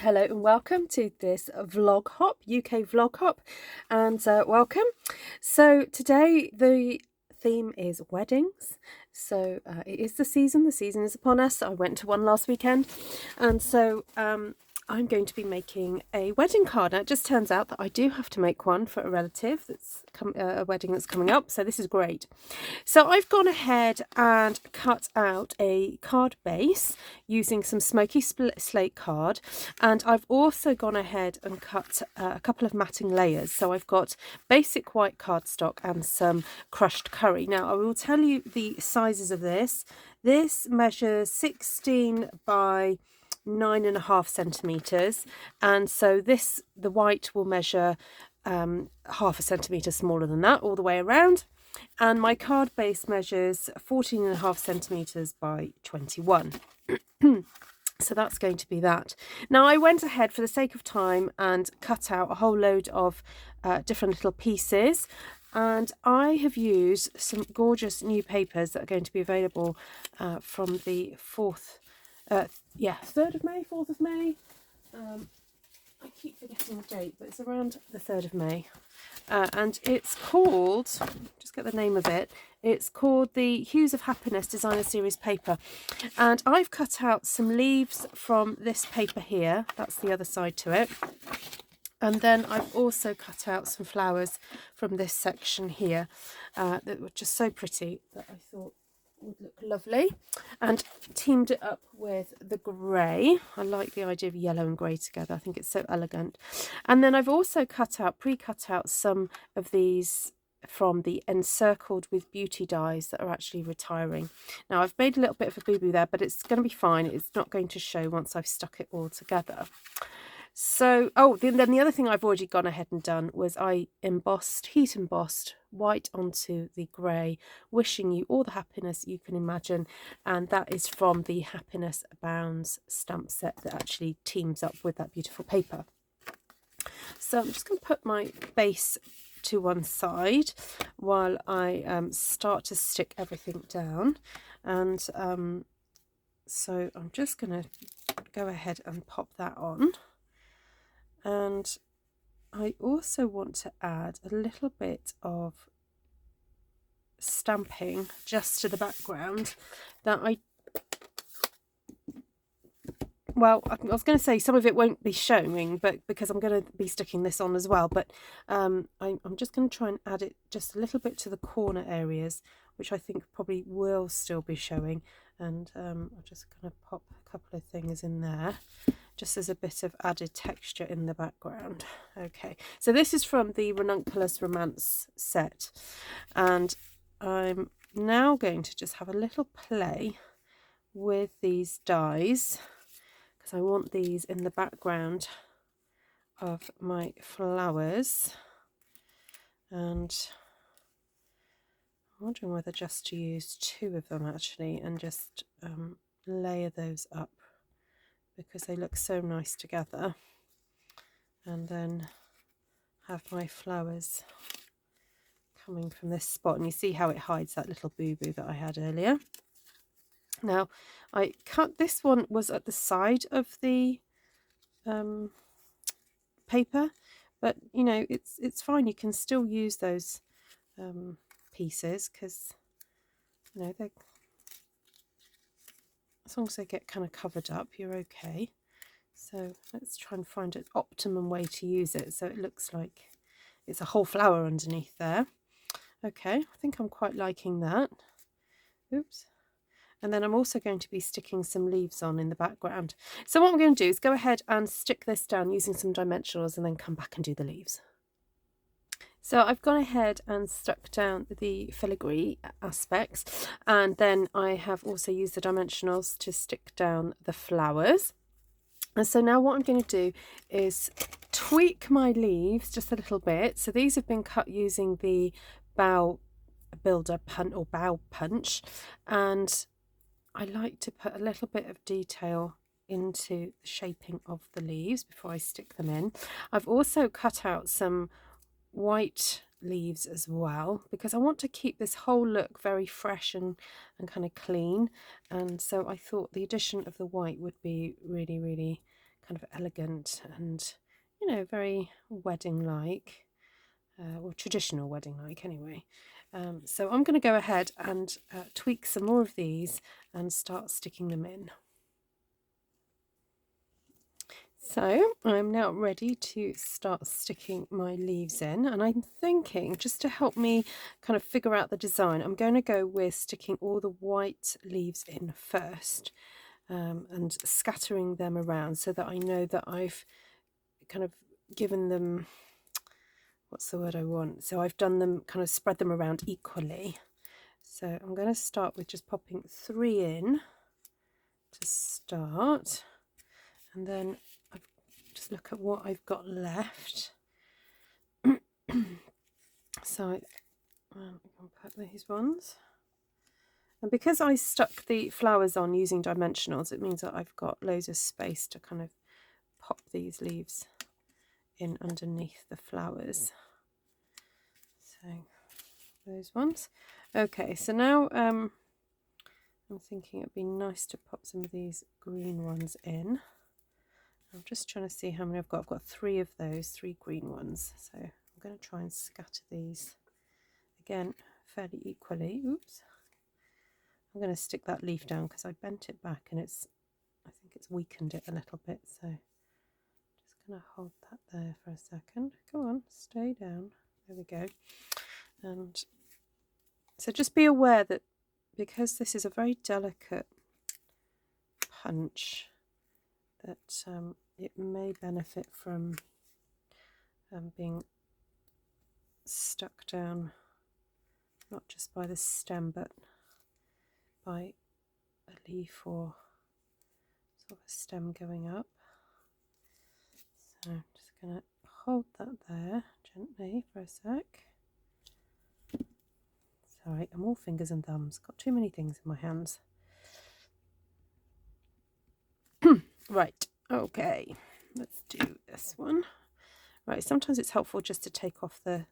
Hello and welcome to this vlog hop, UK vlog hop, and welcome. So today the theme is weddings. So it is the season is upon us. I went to one last weekend, and so I'm going to be making a wedding card. Now, it just turns out that I do have to make one for a relative that's a wedding that's coming up, so this is great. So I've gone ahead and cut out a card base using some smoky slate card, and I've also gone ahead and cut a couple of matting layers. So I've got basic white cardstock and some crushed curry. Now I will tell you the sizes of this. This measures 16 by 9.5 centimeters, and so the white will measure half a centimetre smaller than that all the way around, and my card base measures 14.5 centimetres by 21. So that's going to be that. Now I went ahead for the sake of time and cut out a whole load of different little pieces, and I have used some gorgeous new papers that are going to be available from the 3rd of May, 4th of May. I keep forgetting the date, but it's around the 3rd of May. And it's called, just get the name of it, it's called the Hues of Happiness Designer Series paper. And I've cut out some leaves from this paper here. That's the other side to it. And then I've also cut out some flowers from this section here that were just so pretty that I thought would look lovely, and teamed it up with the grey. I like the idea of yellow and grey together. I think it's so elegant. And then I've also pre-cut out some of these from the Encircled with Beauty dies that are actually retiring. Now I've made a little bit of a boo-boo there, but it's going to be fine. It's not going to show once I've stuck it all together. So, then the other thing I've already gone ahead and done was I heat embossed white onto the grey, wishing you all the happiness you can imagine. And that is from the Happiness Abounds stamp set that actually teams up with that beautiful paper. So I'm just going to put my base to one side while I start to stick everything down. And so I'm just going to go ahead and pop that on. And I also want to add a little bit of stamping just to the background that I was going to say some of it won't be showing, but because I'm going to be sticking this on as well, but I'm just going to try and add it just a little bit to the corner areas, which I think probably will still be showing. And I'm just going to pop a couple of things in there, just as a bit of added texture in the background. Okay, so this is from the Ranunculus Romance set, and I'm now going to just have a little play with these dies because I want these in the background of my flowers, and I'm wondering whether just to use 2 of them actually and just layer those up, because they look so nice together, and then have my flowers coming from this spot, and you see how it hides that little boo-boo that I had earlier. Now I cut this one was at the side of the paper, but you know it's fine, you can still use those pieces, because you know they, as long as they get kind of covered up, you're okay. So let's try and find an optimum way to use it so it looks like it's a whole flower underneath there. Okay, I think I'm quite liking that. Oops. And then I'm also going to be sticking some leaves on in the background. So what I'm going to do is go ahead and stick this down using some dimensionals and then come back and do the leaves. So I've gone ahead and stuck down the filigree aspects, and then I have also used the dimensionals to stick down the flowers. And so now what I'm going to do is tweak my leaves just a little bit. So these have been cut using the bow punch, and I like to put a little bit of detail into the shaping of the leaves before I stick them in. I've also cut out some white leaves as well, because I want to keep this whole look very fresh and kind of clean, and so I thought the addition of the white would be really kind of elegant and, you know, very wedding-like, or traditional wedding-like anyway. So I'm going to go ahead and tweak some more of these and start sticking them in. So I'm now ready to start sticking my leaves in, and I'm thinking, just to help me kind of figure out the design, I'm going to go with sticking all the white leaves in first, and scattering them around so that I know that I've kind of given them, what's the word I want? So I've done them, kind of spread them around equally. So I'm going to start with just popping 3 in to start, and then just look at what I've got left. So I can put these ones, and because I stuck the flowers on using dimensionals, it means that I've got loads of space to kind of pop these leaves in underneath the flowers. So those ones. Okay, so now I'm thinking it'd be nice to pop some of these green ones in. I'm just trying to see how many I've got. I've got 3 of those, 3 green ones. So I'm going to try and scatter these again fairly equally. Oops. I'm going to stick that leaf down because I bent it back and I think it's weakened it a little bit. So just going to hold that there for a second. Go on, stay down. There we go. And so just be aware that because this is a very delicate punch, that it may benefit from being stuck down, not just by the stem, but by a leaf or sort of a stem going up. So I'm just going to hold that there gently for a sec. Sorry, I'm all fingers and thumbs. Got too many things in my hands. Right, okay, let's do this one. Right, sometimes it's helpful just to take off the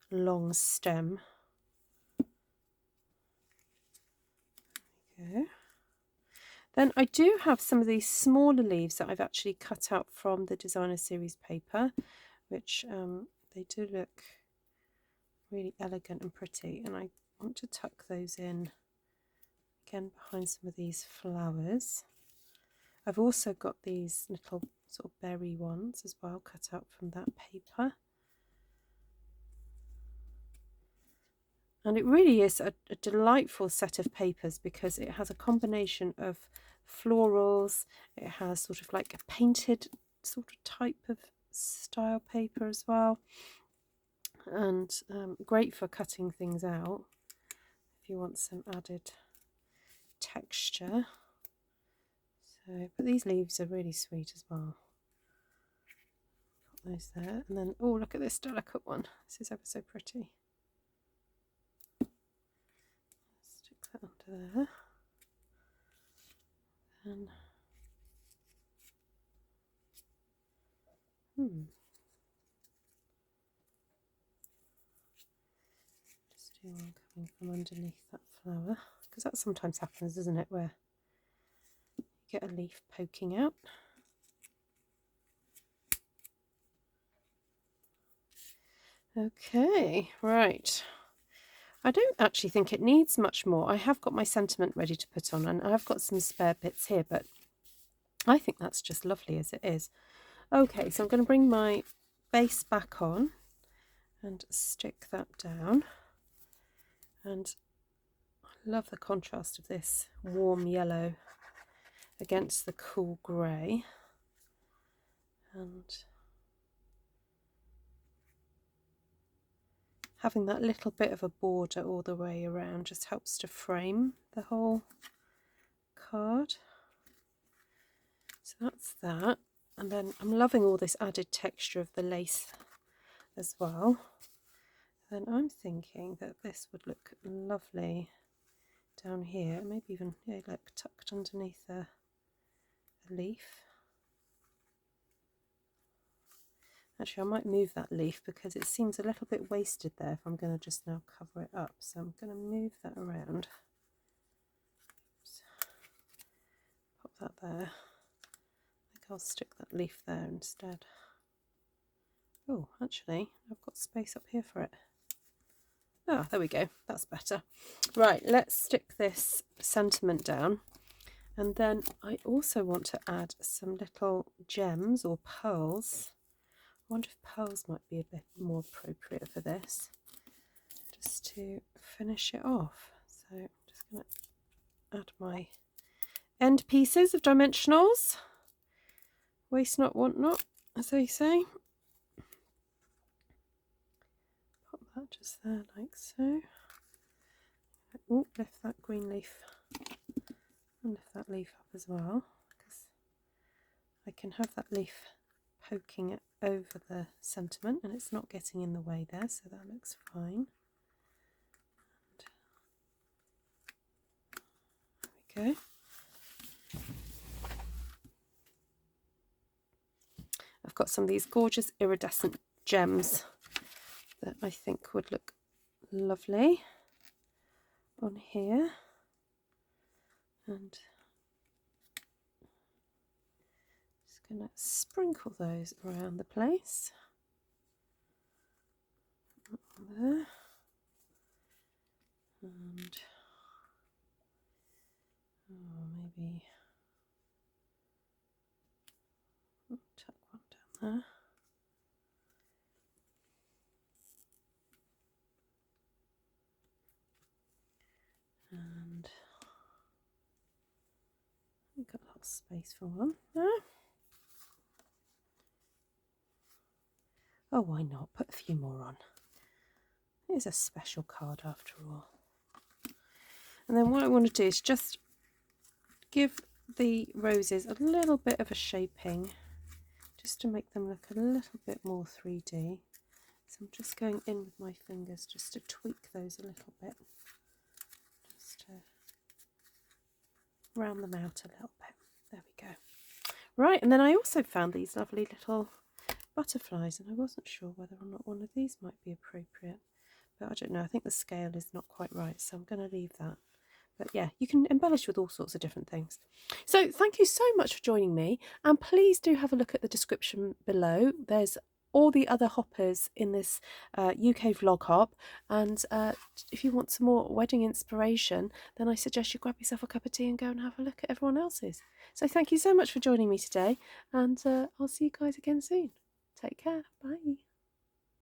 long stem. There we go. Then I do have some of these smaller leaves that I've actually cut out from the designer series paper, which they do look really elegant and pretty, and I want to tuck those in again behind some of these flowers. I've also got these little sort of berry ones as well, cut out from that paper. And it really is a delightful set of papers because it has a combination of florals, it has sort of like a painted sort of type of style paper as well, and great for cutting things out if you want some added texture. So, but these leaves are really sweet as well. Put those there, and then oh, look at this delicate one. This is ever so pretty. Stick that under there, and just do one coming from underneath that flower, because that sometimes happens, doesn't it, where you get a leaf poking out. Okay, right. I don't actually think it needs much more. I have got my sentiment ready to put on, and I've got some spare bits here, but I think that's just lovely as it is. Okay, so I'm going to bring my base back on and stick that down. And I love the contrast of this warm yellow against the cool grey. And having that little bit of a border all the way around just helps to frame the whole card. So that's that. And then I'm loving all this added texture of the lace as well. Then I'm thinking that this would look lovely down here, maybe even, yeah, like tucked underneath a leaf. Actually, I might move that leaf because it seems a little bit wasted there if I'm going to just now cover it up. So I'm going to move that around. Oops. Pop that there. I'll stick that leaf there instead. Oh, actually, I've got space up here for it. Ah, there we go. That's better. Right, let's stick this sentiment down. And then I also want to add some little gems or pearls. I wonder if pearls might be a bit more appropriate for this, just to finish it off. So I'm just going to add my end pieces of dimensionals. Waste not, want not, as they say. Pop that just there like so. Oh, lift that green leaf and lift that leaf up as well, because I can have that leaf poking it over the sentiment and it's not getting in the way there, so that looks fine. And there we go. I've got some of these gorgeous iridescent gems that I think would look lovely on here, and just going to sprinkle those around the place. There, and maybe tuck one down there. And I've got a lot of space for one there. Oh, why not? Put a few more on. It is a special card after all. And then what I want to do is just give the roses a little bit of a shaping, just to make them look a little bit more 3D. So I'm just going in with my fingers just to tweak those a little bit, just to round them out a little bit. There we go. Right, and then I also found these lovely little butterflies, and I wasn't sure whether or not one of these might be appropriate, but I don't know. I think the scale is not quite right, so I'm going to leave that. But yeah, you can embellish with all sorts of different things. So thank you so much for joining me, and please do have a look at the description below. There's all the other hoppers in this UK vlog hop, and if you want some more wedding inspiration, then I suggest you grab yourself a cup of tea and go and have a look at everyone else's. So thank you so much for joining me today, and I'll see you guys again soon. Take care. Bye.